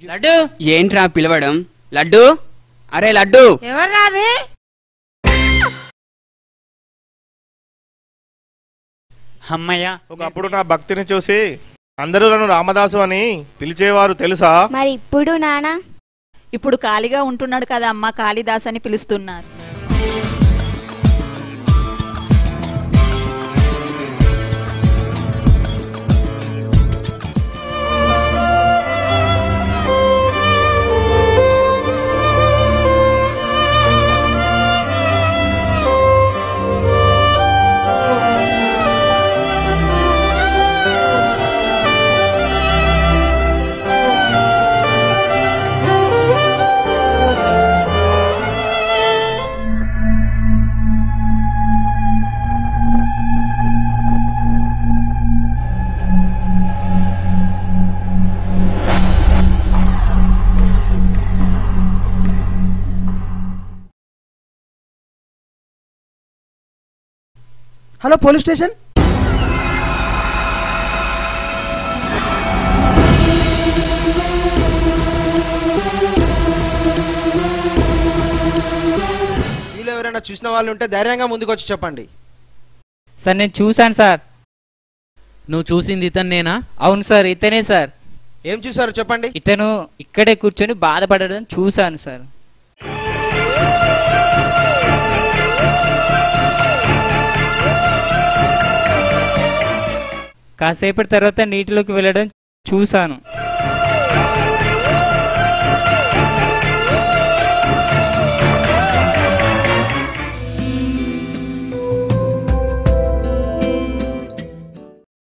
లడ్డు ఏంట్రా పిలవడం? లడ్డు, అరే లడ్డు. ఎవర్రాది? అమ్మయ్య, ఒకప్పుడు నా భక్తిని చూసి అందరూ నన్ను రామదాసు అని పిలిచేవారు తెలుసా? మరి ఇప్పుడు నానా? ఇప్పుడు ఖాళీగా ఉంటున్నాడు కదా అమ్మ, కాళిదాస్ అని పిలుస్తున్నారు. Hello police station. మీలో ఎవరైనా చూసిన వాళ్ళు ఉంటే ధైర్యంగా ముందుకు వచ్చి చెప్పండి. సార్ నేను చూశాను సార్. నువ్వు చూసింది ఇతన్నేనా? అవును సార్, ఇతనే సార్. ఏం చూసారో చెప్పండి. ఇతను ఇక్కడే కూర్చొని బాధపడడం చూశాను సార్. కాసేపటి తర్వాత నీటిలోకి వెళ్ళడం చూశాను.